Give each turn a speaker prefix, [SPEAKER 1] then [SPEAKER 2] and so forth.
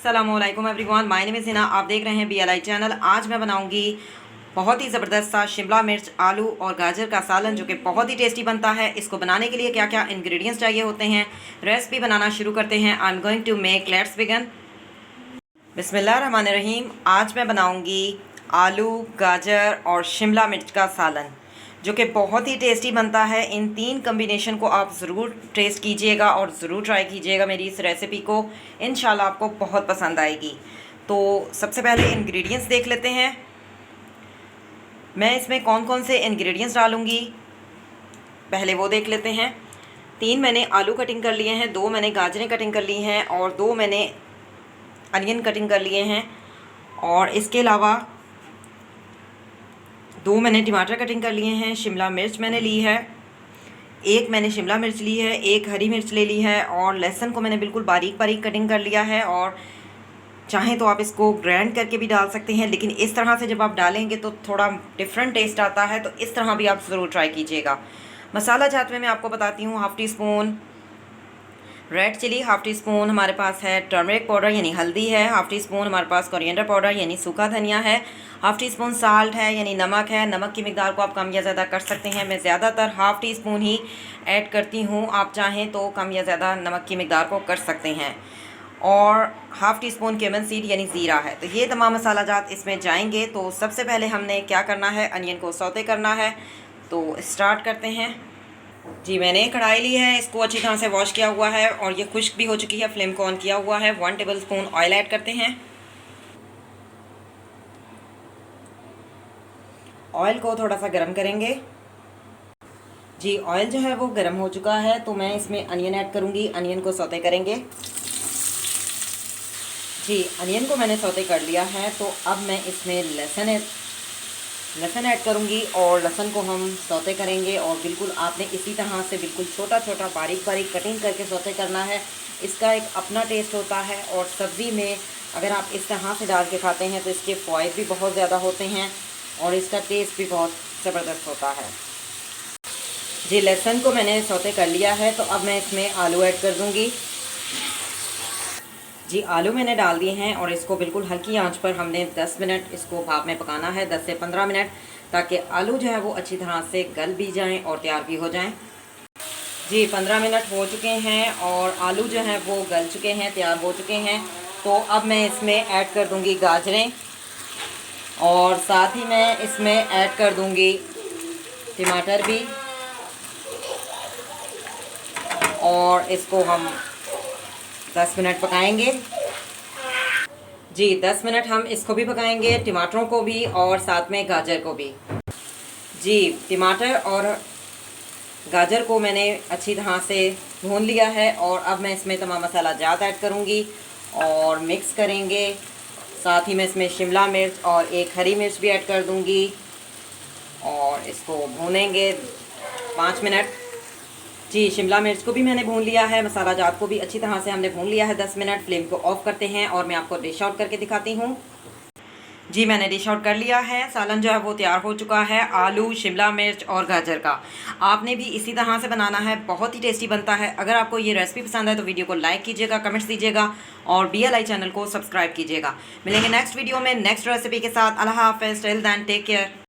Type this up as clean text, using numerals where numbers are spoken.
[SPEAKER 1] अस्सलामुअलैकुम everyone, my name is Hina. आप देख रहे हैं BLI चैनल। आज मैं बनाऊंगी बहुत ही ज़बरदस्त सा शिमला मिर्च, आलू और गाजर का सालन, जो कि बहुत ही टेस्टी बनता है। इसको बनाने के लिए क्या क्या इंग्रेडिएंट्स चाहिए होते हैं, रेसिपी बनाना शुरू करते हैं। I am going to make, let's begin. बिस्मिल्लाहिर्रहमानिर्रहीम। आज मैं बनाऊंगी आलू, गाजर और शिमला मिर्च का सालन, जो कि बहुत ही टेस्टी बनता है। इन तीन कम्बिनेशन को आप ज़रूर टेस्ट कीजिएगा और ज़रूर ट्राई कीजिएगा मेरी इस रेसिपी को। इंशाल्लाह आपको बहुत पसंद आएगी। तो सबसे पहले इंग्रेडिएंट्स देख लेते हैं। मैं इसमें कौन कौन से इंग्रेडिएंट्स डालूँगी पहले वो देख लेते हैं। 3 मैंने आलू कटिंग कर लिए हैं, 2 मैंने गाजरें कटिंग कर ली हैं और 2 मैंने अनियन कटिंग कर लिए हैं। और इसके अलावा 2 मैंने टमाटर कटिंग कर लिए हैं। शिमला मिर्च मैंने ली है, 1 मैंने शिमला मिर्च ली है, 1 हरी मिर्च ले ली है और लहसुन को मैंने बिल्कुल बारीक बारीक कटिंग कर लिया है। और चाहें तो आप इसको ग्राइंड करके भी डाल सकते हैं, लेकिन इस तरह से जब आप डालेंगे तो थोड़ा डिफरेंट टेस्ट आता है। तो इस तरह भी आप ज़रूर ट्राई कीजिएगा। मसाला जात में मैं आपको बताती हूँ। 1/2 teaspoon red chili, 1/2 teaspoon हमारे पास है टर्मरिक पाउडर यानी हल्दी है, 1/2 टी स्पून हमारे पास कोरिएंडर पाउडर यानी सूखा धनिया है, 1/2 टी स्पून साल्ट है यानी नमक है। नमक की मिकदार को आप कम या ज़्यादा कर सकते हैं। मैं ज़्यादातर 1/2 टी स्पून ही ऐड करती हूँ, आप चाहें तो कम या ज़्यादा नमक की मिकदार को कर सकते हैं। और 1/2 टी स्पून क्यूमिन सीड यानी ज़ीरा है। तो ये तमाम मसाला जात इसमें जाएंगे। तो सबसे पहले हमने क्या करना है, अनियन को सौते करना है। तो स्टार्ट करते हैं। जी, मैंने कढ़ाई ली है, इसको अच्छी तरह से वॉश किया हुआ है और ये खुश्क भी हो चुकी है। फ्लेम को ऑन किया हुआ है। 1 टेबल स्पून ऑयल ऐड करते हैं। ऑयल को थोड़ा सा गर्म करेंगे। जी, ऑयल जो है वो गर्म हो चुका है, तो मैं इसमें अनियन ऐड करूँगी। अनियन को सौते करेंगे। जी, अनियन को मैंने सौते कर लिया है। तो अब मैं इसमें लहसुन ऐड करूँगी और लहसुन को हम सौते करेंगे। और बिल्कुल आपने इसी तरह से बिल्कुल छोटा छोटा बारीक बारीक कटिंग करके सौते करना है। इसका एक अपना टेस्ट होता है और सब्ज़ी में अगर आप इस तरह से डाल के खाते हैं तो इसके फ़ायदे भी बहुत ज़्यादा होते हैं और इसका टेस्ट भी बहुत ज़बरदस्त होता है। जी, लहसुन को मैंने सौते कर लिया है। तो अब मैं इसमें आलू ऐड कर दूँगी। जी, आलू मैंने डाल दिए हैं और इसको बिल्कुल हल्की आंच पर हमने 10 मिनट इसको भाप में पकाना है, 10 से 15 मिनट, ताकि आलू जो है वो अच्छी तरह से गल भी जाएं और तैयार भी हो जाएं। जी, 15 मिनट हो चुके हैं और आलू जो है वो गल चुके हैं, तैयार हो चुके हैं। तो अब मैं इसमें ऐड कर दूंगी गाजरें और साथ ही मैं इसमें ऐड कर दूंगी टमाटर भी। और इसको हम 10 मिनट पकाएंगे। जी, 10 मिनट हम इसको भी पकाएंगे, टमाटरों को भी और साथ में गाजर को भी। जी, टमाटर और गाजर को मैंने अच्छी तरह से भून लिया है और अब मैं इसमें तमाम मसाला जात ऐड करूँगी और मिक्स करेंगे। साथ ही मैं इसमें शिमला मिर्च और 1 हरी मिर्च भी ऐड कर दूँगी और इसको भूनेंगे 5 मिनट। जी, शिमला मिर्च को भी मैंने भून लिया है, मसाला जात को भी अच्छी तरह से हमने भून लिया है। 10 मिनट। फ्लेम को ऑफ करते हैं और मैं आपको डिश आउट करके दिखाती हूँ। जी, मैंने डिश आउट कर लिया है। सालन जो है वो तैयार हो चुका है, आलू, शिमला मिर्च और गाजर का। आपने भी इसी तरह से बनाना है, बहुत ही टेस्टी बनता है। अगर आपको ये रेसिपी पसंद है तो वीडियो को लाइक कीजिएगा, कमेंट्स दीजिएगा और BLI चैनल को सब्सक्राइब कीजिएगा। मिलेंगे नेक्स्ट वीडियो में नेक्स्ट रेसिपी के साथ। अल्लाह हाफ़िज़। Till then take care.